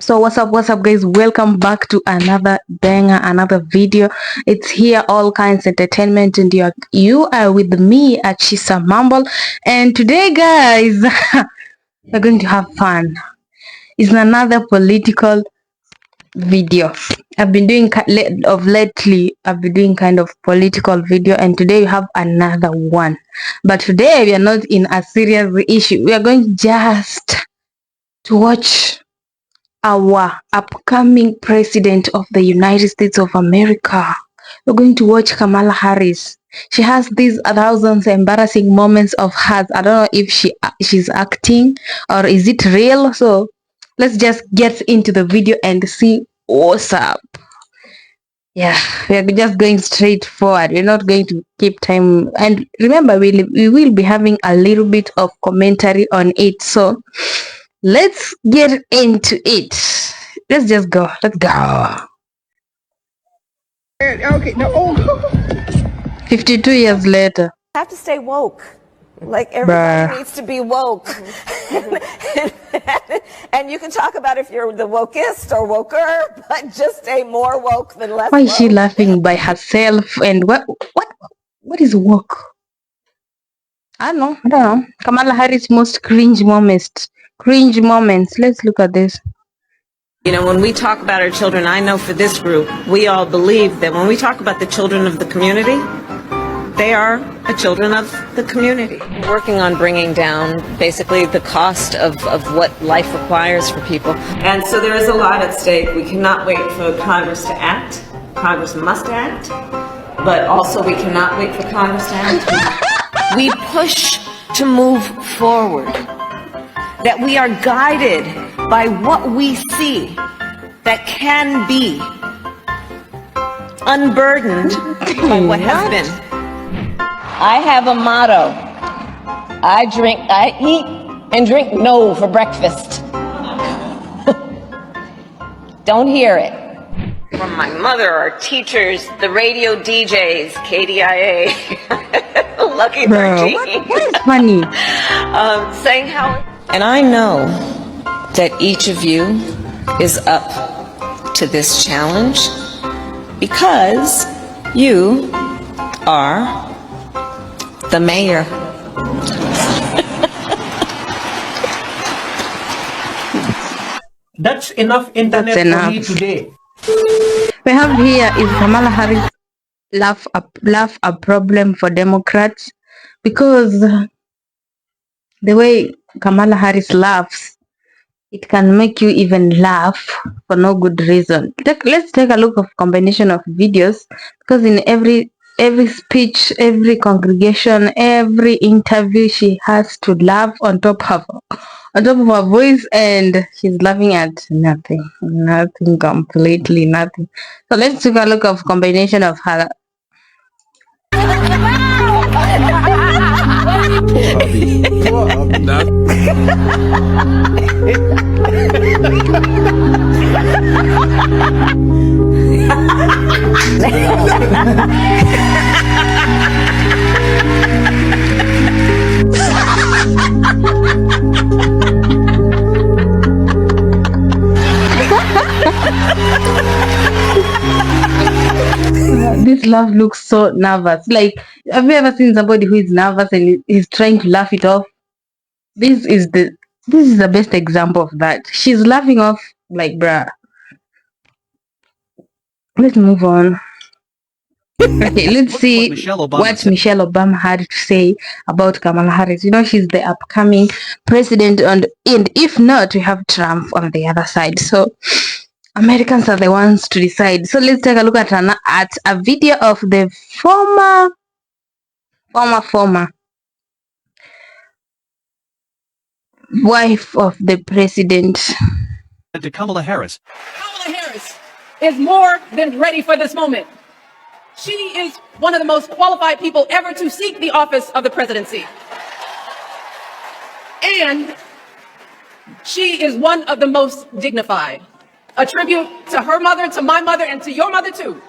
So what's up guys, welcome back to another banger, another video. It's here, all kinds entertainment, and you are with me at Chisa Mumble. And today guys, we're going to have fun. It's another political video. I've been doing lately I've been doing kind of political video, and today we have another one. But today we are not in a serious issue. We are going just to watch our upcoming president of the United States of America. We're going to watch Kamala Harris. She has these thousands embarrassing moments of hers. I don't know if she's acting or is it real. So let's just get into the video and see what's up. Yeah, we're just going straight forward. We're not going to keep time. And remember, we will be having a little bit of commentary on it. So let's get into it. Let's just go. Let's go. Okay, no. Oh. 52 years later. Have to stay woke. Like everybody needs to be woke. And you can talk about if you're the wokest or woker, but just stay more woke than less. Why is she laughing by herself? And what is woke? I don't know. Kamala Harris most cringe moments. Let's look at this. You know, when we talk about our children, I know for this group, we all believe that when we talk about the children of the community, they are the children of the community. Working on bringing down basically the cost of what life requires for people. And so there is a lot at stake. We cannot wait for Congress to act. Congress must act. But also we cannot wait for Congress to act. We push to move forward. That we are guided by what we see that can be, unburdened by what has been. I have a motto. I eat and drink no for breakfast. Don't hear it. From my mother, our teachers, the radio DJs, KDIA, Lucky 13. What is funny? Saying how... And I know that each of you is up to this challenge because you are the mayor. That's enough internet for me today. We have here is Kamala Harris laugh a problem for Democrats, because the way Kamala Harris laughs, it can make you even laugh for no good reason. Let's take a look of combination of videos, because in every speech, every congregation, every interview, she has to laugh on top of her voice, and she's laughing at nothing, completely nothing. So let's take a look of combination of her. This laugh looks so nervous. Like, have you ever seen somebody who is nervous and is trying to laugh it off? This is the best example of that. She's laughing off like, bruh. Let's move on. Okay, let's see what Michelle Obama had to say about Kamala Harris. You know, she's the upcoming president, and if not, we have Trump on the other side. So Americans are the ones to decide. So let's take a look at a video of the former wife of the president. To Kamala Harris. Kamala Harris is more than ready for this moment. She is one of the most qualified people ever to seek the office of the presidency. And she is one of the most dignified. A tribute to her mother, to my mother, and to your mother too.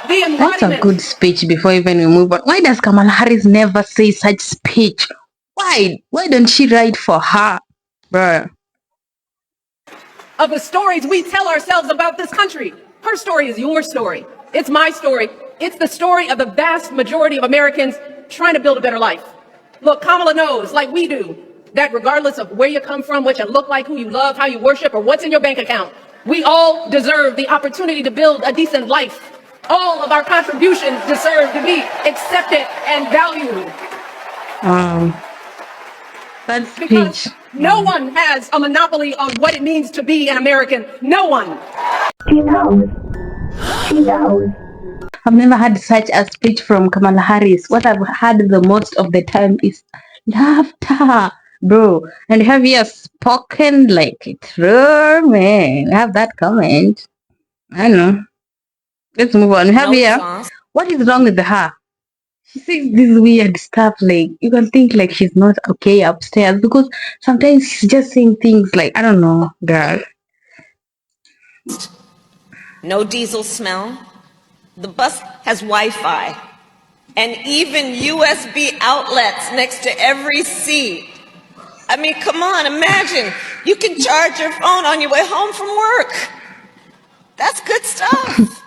That's a good speech. Before even we move on, why does Kamala Harris never say such speech? Why don't she write for her, bruh? of the stories we tell ourselves about this country. Her story is your story. It's my story. It's the story of the vast majority of Americans trying to build a better life. Look, Kamala knows, like we do, that regardless of where you come from, what you look like, who you love, how you worship, or what's in your bank account, we all deserve the opportunity to build a decent life. All of our contributions deserve to be accepted and valued. That Because speech. no one has a monopoly on what it means to be an American. No one. I've never had such a speech from Kamala Harris. What I've had the most of the time is laughter, bro. And have you spoken like it through, man? Have that comment. I know. Let's move on. No Javier, sauce. what is wrong with her? She says this weird stuff, like you can think like she's not okay upstairs because sometimes she's just saying things like, I don't know, girl. No diesel smell. The bus has Wi-Fi and even USB outlets next to every seat. I mean, come on, imagine. You can charge your phone on your way home from work. That's good stuff.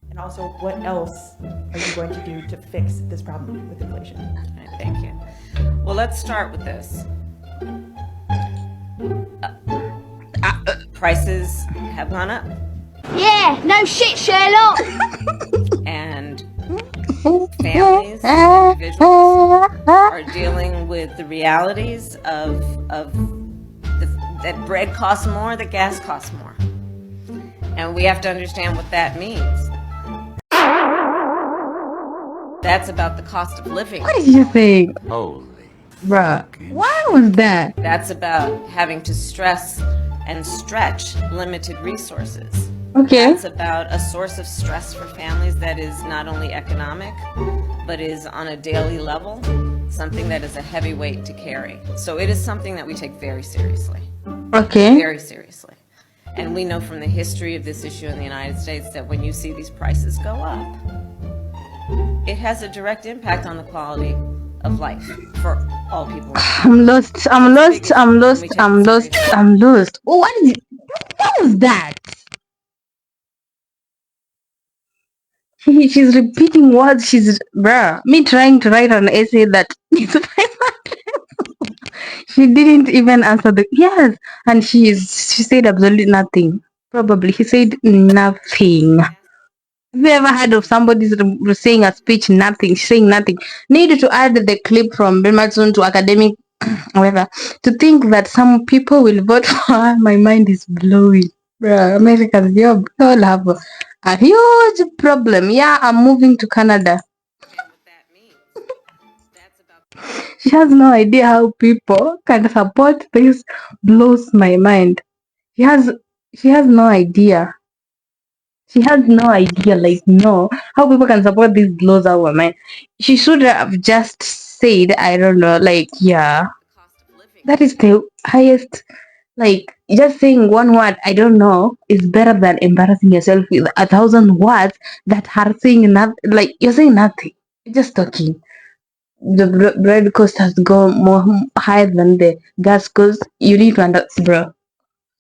And also, what else are you going to do to fix this problem with inflation? All right, thank you. Well, let's start with this. Prices have gone up. Yeah, no shit, Sherlock. And families, individuals are dealing with the realities of that bread costs more, that gas costs more. And we have to understand what that means. That's about the cost of living. What did you say? Holy. Bruh, why was that? That's about having to stress and stretch limited resources. Okay. That's about a source of stress for families that is not only economic, but is on a daily level, something that is a heavy weight to carry. So it is something that we take very seriously. Okay. Very seriously. And we know from the history of this issue in the United States that when you see these prices go up, it has a direct impact on the quality of life for all people. I'm lost. I'm lost. I'm lost. I'm lost. I'm lost. Oh, what is it? What was that? She's repeating words. She's bruh. Me trying to write an essay that is 500. She didn't even answer the yes, and she said absolutely nothing. Probably he said nothing. Have you ever heard of somebody saying a speech, nothing, saying nothing? Need to add the clip from Bremerton to academic, whatever, to think that some people will vote for her. My mind is blowing. Bruh, America's job, they all have a huge problem. Yeah, I'm moving to Canada. She has no idea how people can support this. Blows my mind. She has no idea. She has no idea, like, no, how people can support these blows our mind. She should have just said, I don't know, like, yeah, that is the highest, like, just saying one word, I don't know, is better than embarrassing yourself with 1,000 words that are saying nothing, like, you're saying nothing, you're just talking. The bread cost has gone more higher than the gas cost. You need to understand, bro.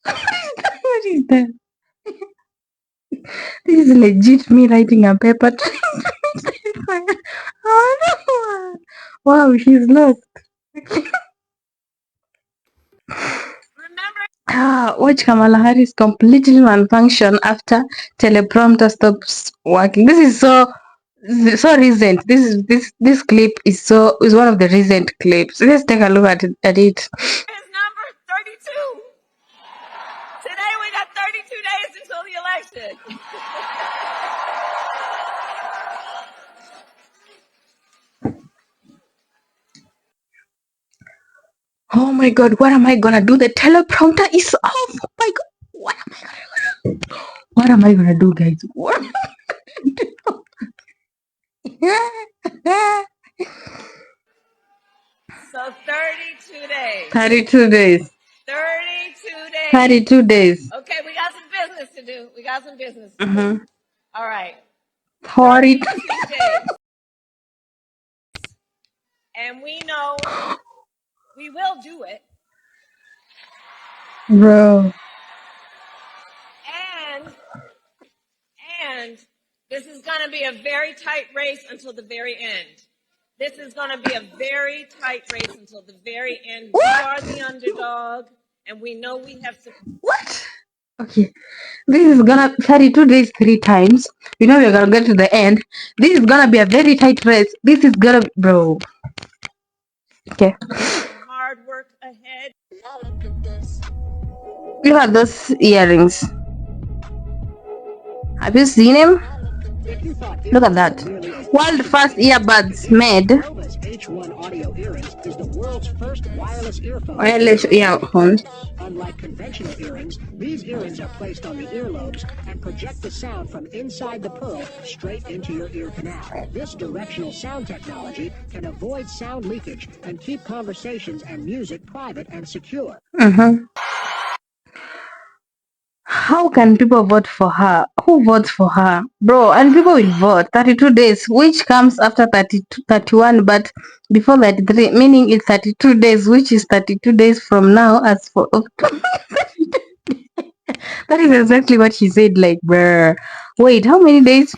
What is that? This is legit me writing a paper. Oh, no. Wow, she's lost. Watch Kamala Harris completely malfunction after teleprompter stops working. This is so recent. This clip is one of the recent clips. Let's take a look at it. It's number 32. Today we got 32 days until the election. Oh my god, what am I gonna do? The teleprompter is off. Oh my god, what am I gonna do? What am I gonna do, guys? What am I gonna do? So 32 days. 32 days. 32 days. 32 days. Okay, we got some business to do. We got some business to do. All right. 32 days. And we know we will do it. Bro. And this is going to be a very tight race until the very end. This is going to be a very tight race until the very end. What? We are the underdog, and we know we have to. What? Okay. This is gonna 32 days 3 times. You know we're gonna get to the end. This is gonna be a very tight race. This is gonna be, bro. Okay. Hard work ahead. Look at those earrings. Have you seen him? Look at that. World first earbuds made. H1 audio earrings is the world's first wireless earphones. Unlike conventional earrings, these earrings are placed on the earlobes and project the sound from inside the pearl straight into your ear canal. This directional sound technology can avoid sound leakage and keep conversations and music private and secure. How can people vote for her? Who votes for her? Bro, and people will vote. 32 days, which comes after 32, 31, but before 33, meaning it's 32 days, which is 32 days from now as for October. That is exactly what she said, like, bruh. Wait, how many days?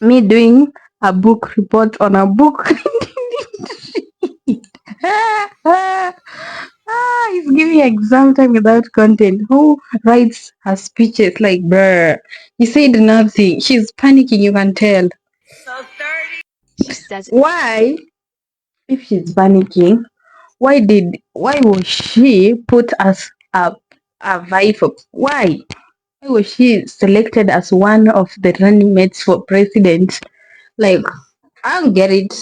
Me doing a book report on a book. He's giving exam time without content. Who writes her speeches? Like, bruh. He said nothing. She's panicking, you can tell. So 30. She says, why, if she's panicking, why was she put as a wife? Why was she selected as one of the running mates for president? Like, I don't get it.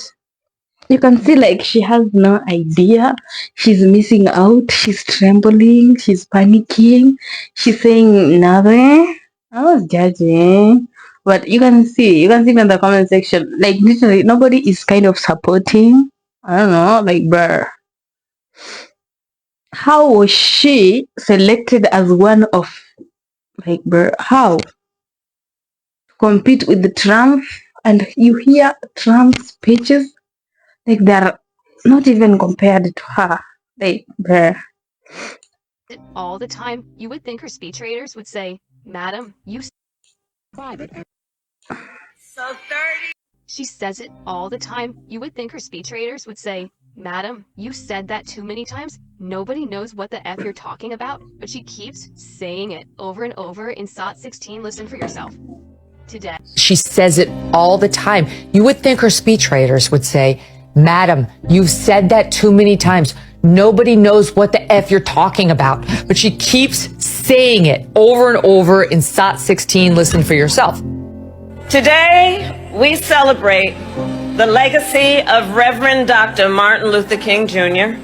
You can see like she has no idea. She's missing out. She's trembling. She's panicking. She's saying nothing. I was judging. But you can see in the comment section, like literally nobody is kind of supporting. I don't know, like bruh. How was she selected as one of, like bruh, how? Compete with the Trump, and you hear Trump's speeches, like they're not even compared to her. Like, bruh. all the time. You would think her speechwriters would say, Madam, you Private and So 30. She says it all the time. You would think her speechwriters would say, Madam, you said that too many times. Nobody knows what the F you're talking about, but she keeps saying it over and over in SOT 16. Listen for yourself. Today. She says it all the time. You would think her speechwriters would say, Madam, you've said that too many times. Nobody knows what the F you're talking about, but she keeps saying it over and over in SOT 16. Listen for yourself. Today, we celebrate the legacy of Reverend Dr. Martin Luther King Jr.,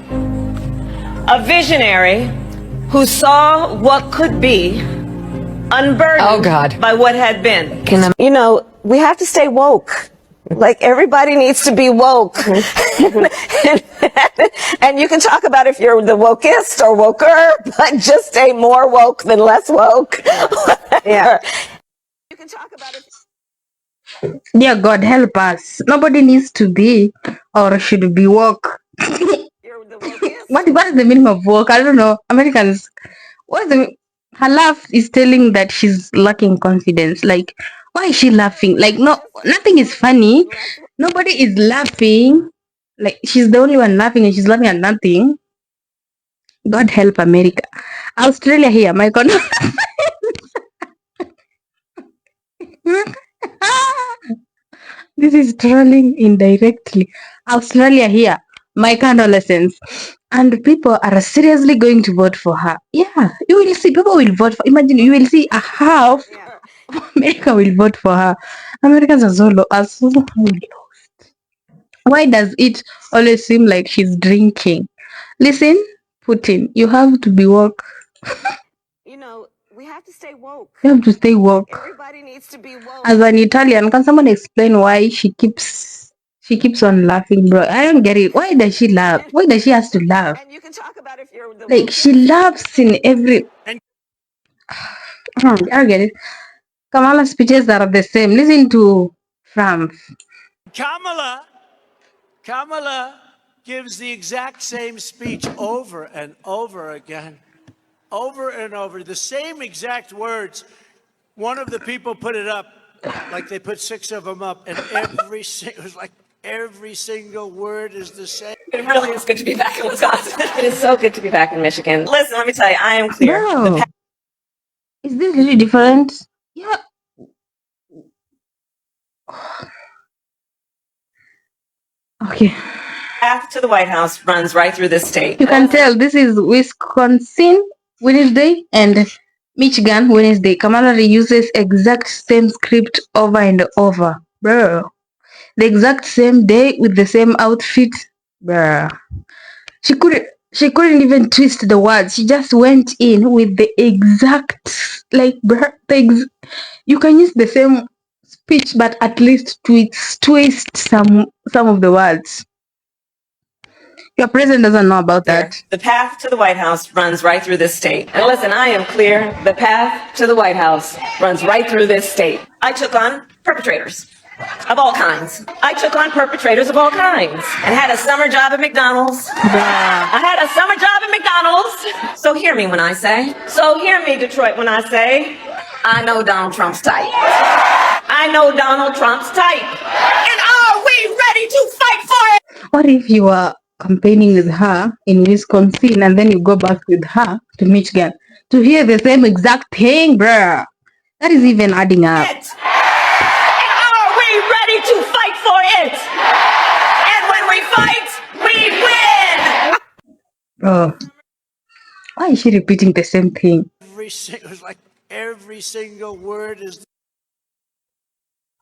a visionary who saw what could be unburdened by what had been. You know, we have to stay woke. Like, everybody needs to be woke. And you can talk about if you're the wokest or woker, but just stay more woke than less woke. Yeah. You can talk about it. Dear God, help us. Nobody needs to be or should be woke. What is the meaning of woke? I don't know. Americans, her laugh is telling that she's lacking confidence. Like, why is she laughing? Like, no, nothing is funny. Nobody is laughing. Like, she's the only one laughing and she's laughing at nothing. God help America. Australia here, my con. This is trolling indirectly. Australia here, my condolences. And people are seriously going to vote for her. Yeah, you will see people will vote for. Imagine you will see a half of America will vote for her. Americans are so lost. Why does it always seem like she's drinking? Listen, Putin, you have to be woke. You know, we have to stay woke. You have to stay woke. Everybody needs to be woke. As an Italian, can someone explain why she keeps on laughing, bro? I don't get it. Why does she laugh? Why does she has to laugh? And you can talk about if you're the Like, she laughs in every. I don't get it. Kamala's speeches are the same. Listen to Trump. Kamala gives the exact same speech over and over again. over and over, the same exact words. One of the people put it up, like they put 6 of them up, and it was like every single word is the same. It really is good to be back in Wisconsin. It is so good to be back in Michigan. Listen, let me tell you, I am clear. Bro, is this really different? Yeah. Okay. Path to the White House runs right through this state. You can tell this is Wisconsin Wednesday and Michigan Wednesday. Kamala reuses exact same script over and over. Bro. The exact same day with the same outfit. Bro. She couldn't even twist the words. She just went in with the exact, like, bro, you can use the same speech, but at least twist some of the words. Your president doesn't know about that. The path to the White House runs right through this state. And listen, I am clear. The path to the White House runs right through this state. I took on perpetrators of all kinds. I took on perpetrators of all kinds and had a summer job at McDonald's. I had a summer job at McDonald's. So hear me when I say, Detroit, when I say, I know Donald Trump's type. I know Donald Trump's type. And are we ready to fight for it? What if you are campaigning with her in Wisconsin and then you go back with her to Michigan to hear the same exact thing, bruh? That is even adding up. And are we ready to fight for it? And when we fight, we win! Oh, why is she repeating the same thing? It was like every single word is.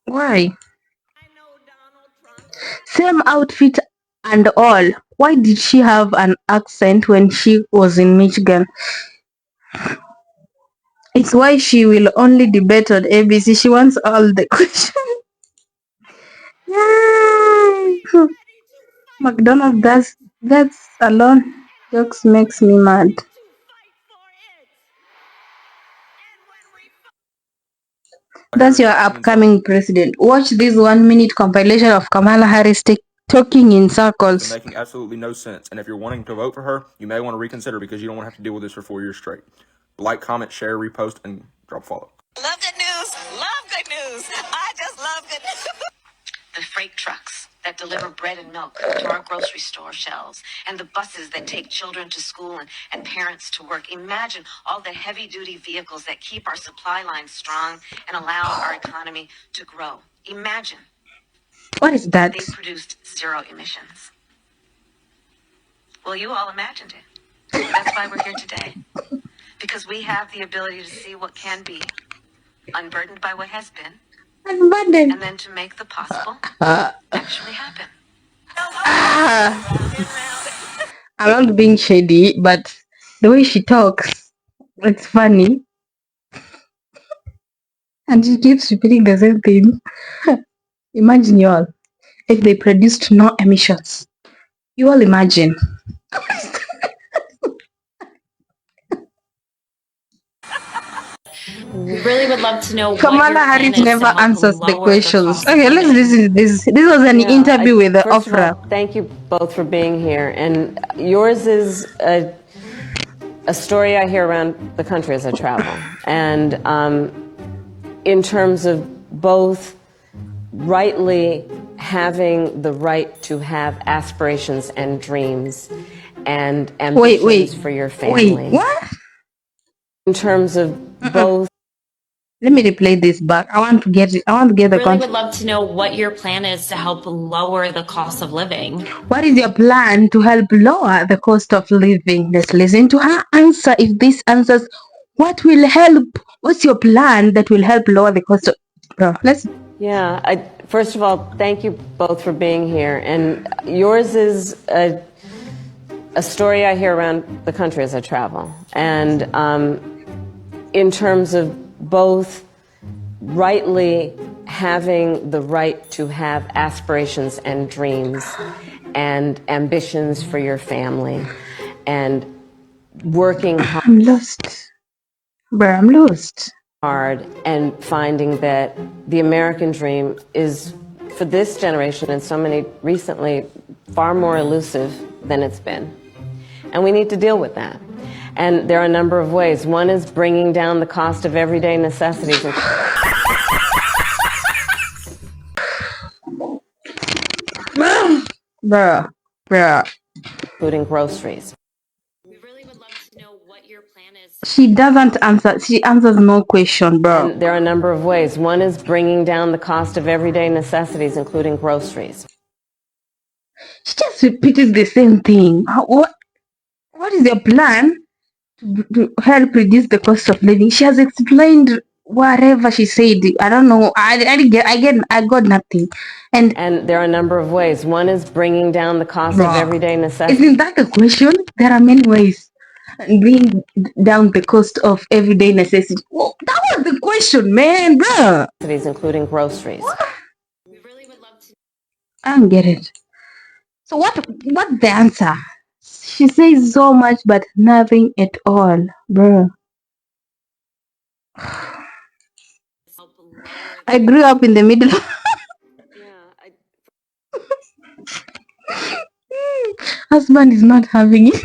Why? Same outfit and all. Why did she have an accent when she was in Michigan? It's why she will only debate on ABC. She wants all the questions. Yay! McDonald's, that's alone. Jokes makes me mad. That's your upcoming president. Watch this 1-minute compilation of Kamala Harris talking in circles. Making absolutely no sense. And if you're wanting to vote for her, you may want to reconsider because you don't want to have to deal with this for 4 years straight. Like, comment, share, repost, and drop a follow. Love good news. Love good news. I just love good news. The freight trucks that deliver bread and milk to our grocery store shelves, and the buses that take children to school and parents to work. Imagine all the heavy-duty vehicles that keep our supply lines strong and allow our economy to grow. Imagine. What is that? They produced 0 emissions. Well, you all imagined it. That's why we're here today. Because we have the ability to see what can be, unburdened by what has been, and then to make the possible actually happen. I'm not being shady, but the way she talks, it's funny. And she keeps repeating the same thing. Imagine y'all, if they produced no emissions. You all imagine. We really would love to know. Kamala Harris never answers the questions. Okay, let's listen to this. This was an interview with the Oprah. Thank you both for being here. And yours is a story I hear around the country as I travel. And in terms of both rightly having the right to have aspirations and dreams and ambitions for your family. Wait, what? In terms of both. Let me replay this back. I want to get it. I want to get the really context. would love to know what your plan is to help lower the cost of living. What is your plan to help lower the cost of living? Let's listen to her answer. If this answers, what will help? What's your plan that will help lower the cost of? Let's. Yeah. First of all, thank you both for being here. And yours is a story I hear around the country as I travel. And in terms of both rightly having the right to have aspirations and dreams and ambitions for your family and working hard. I'm lost. Bro, I'm lost. Hard and finding that the American dream is, for this generation and so many recently, far more elusive than it's been. And we need to deal with that. And there are a number of ways. One is bringing down the cost of everyday necessities. Bruh. Including groceries. She doesn't answer. She answers no question, bro. And there are a number of ways. One is bringing down the cost of everyday necessities, including groceries. She just repeated the same thing. What is your plan to help reduce the cost of living? She has explained whatever she said. I don't know. I got nothing. And there are a number of ways. One is bringing down the cost of everyday necessities. Isn't that a question? There are many ways. Bring down the cost of everyday necessities. Oh, that was the question, man, bro. Including groceries. I don't get it. So what's the answer? She says so much, but nothing at all, bro. I grew up in the middle. Husband is not having it.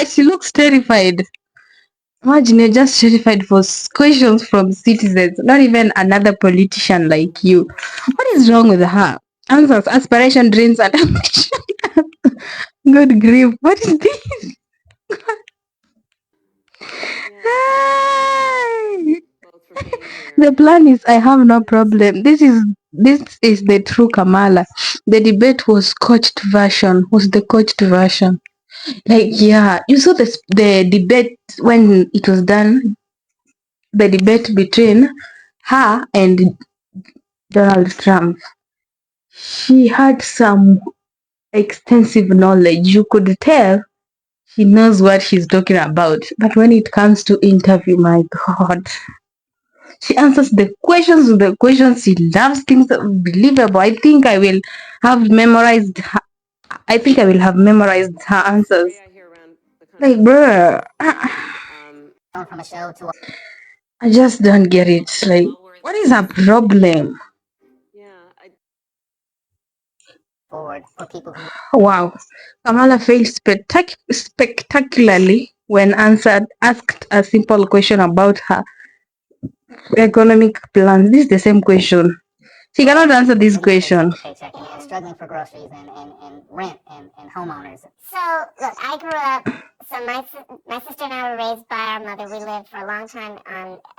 She looks terrified. Imagine you're just terrified for questions from citizens, not even another politician like you. What is wrong with her? Answers, aspiration, dreams, and ambition. Good grief, what is this? The plan is I have no problem. This is the true Kamala. The debate was the coached version. Like, yeah, you saw the debate when it was done, the debate between her and Donald Trump. She had some extensive knowledge. You could tell she knows what she's talking about. But when it comes to interview, my God, she answers the questions with the questions. She loves things unbelievable. I think I will have memorized her answers. Like, bruh, I just don't get it. Like, what is her problem? Wow, Kamala failed spectacularly when asked a simple question about her economic plans. This is the same question. She cannot answer this question. Struggling for groceries and rent and homeowners. So, look, I grew up, so my sister and I were raised by our mother. We lived for a long time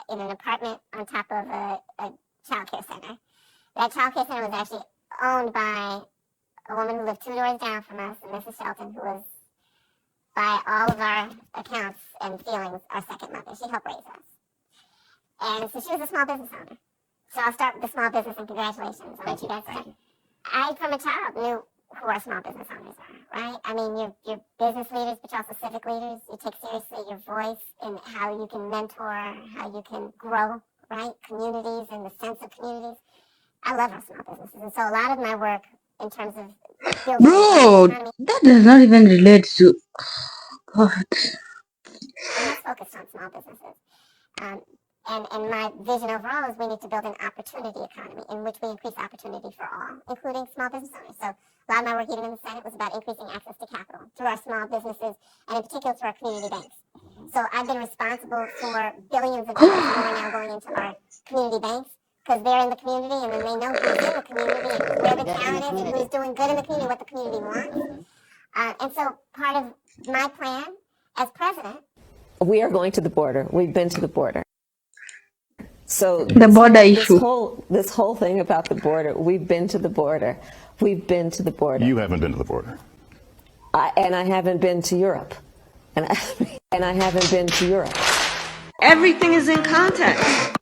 in an apartment on top of a child care center. That child care center was actually owned by a woman who lived 2 doors down from us, Mrs. Shelton, who was, by all of our accounts and feelings, our second mother. She helped raise us. And so she was a small business owner. So I'll start with the small business, and congratulations on what you guys did. I, from a child, knew who our small business owners are, right? I mean, you're business leaders, but you're also civic leaders. You take seriously your voice and how you can mentor, how you can grow, right? Communities and the sense of communities. I love our small businesses. And so a lot of my work in terms of building Bro, that does not even relate to God. I'm not focused on small businesses. And my vision overall is we need to build an opportunity economy in which we increase opportunity for all, including small business owners. So a lot of my work even in the Senate was about increasing access to capital through our small businesses and in particular through our community banks. So I've been responsible for billions of dollars more now going into our community banks because they're in the community and then they know who's in the community and where the talent is and who's doing good in the community, what the community wants. And so part of my plan as president. We are going to the border. We've been to the border. So the border issue. This whole thing about the border, we've been to the border. We've been to the border. You haven't been to the border. And I haven't been to Europe. And I haven't been to Europe. Everything is in context.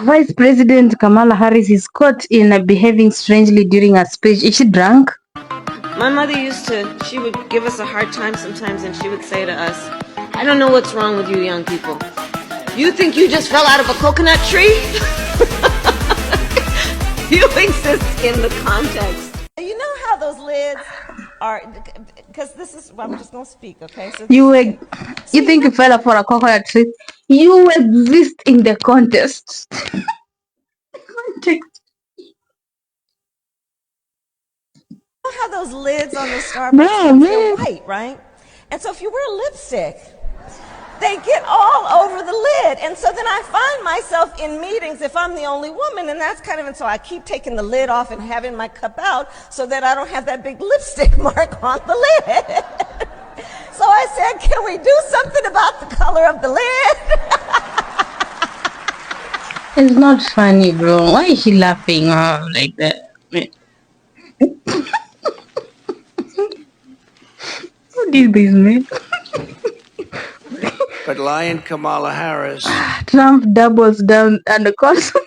Vice President Kamala Harris is caught in behaving strangely during a speech. Is she drunk? My mother she would give us a hard time sometimes, and she would say to us, I don't know what's wrong with you young people. You think you just fell out of a coconut tree? You exist in the context. You know how those lids are, because this is, I'm just going to speak, okay? So you think you fell for a coconut tree? You exist in the context. how those lids on the Starbucks Bro, cups, they're man. white, right? And so if you wear lipstick, they get all over the lid. And so then I find myself in meetings if I'm the only woman, and that's kind of, and so I keep taking the lid off and having my cup out so that I don't have that big lipstick mark on the lid. So I said, can we do something about the color of the lid? It's not funny, bro. Why is she laughing like that? Who did this, man? But Lion Kamala Harris. Trump doubles down on the calls of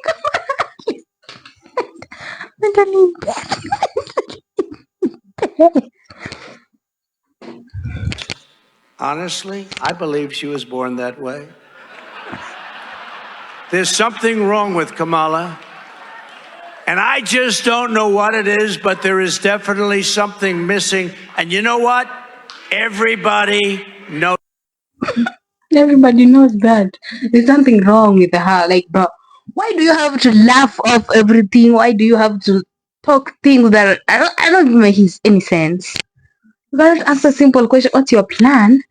mentally bad. Honestly, I believe she was born that way. There's something wrong with Kamala. And I just don't know what it is, but there is definitely something missing. And you know what? Everybody knows. Everybody knows that. There's something wrong with her. Like, bro, why do you have to laugh off everything? Why do you have to talk things that I don't even make any sense? You gotta ask a simple question. What's your plan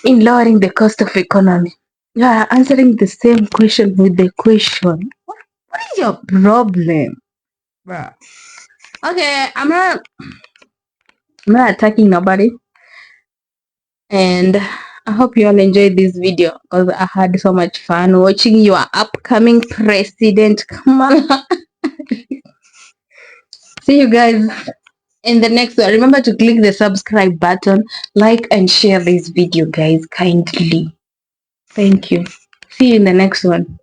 in lowering the cost of economy? You are answering the same question with the question. What is your problem, bro? Okay, I'm not attacking nobody, and I hope you all enjoyed this video because I had so much fun watching your upcoming president, Kamala. See you guys in the next one. Remember to click the subscribe button, like and share this video, guys, kindly. Thank you. See you in the next one.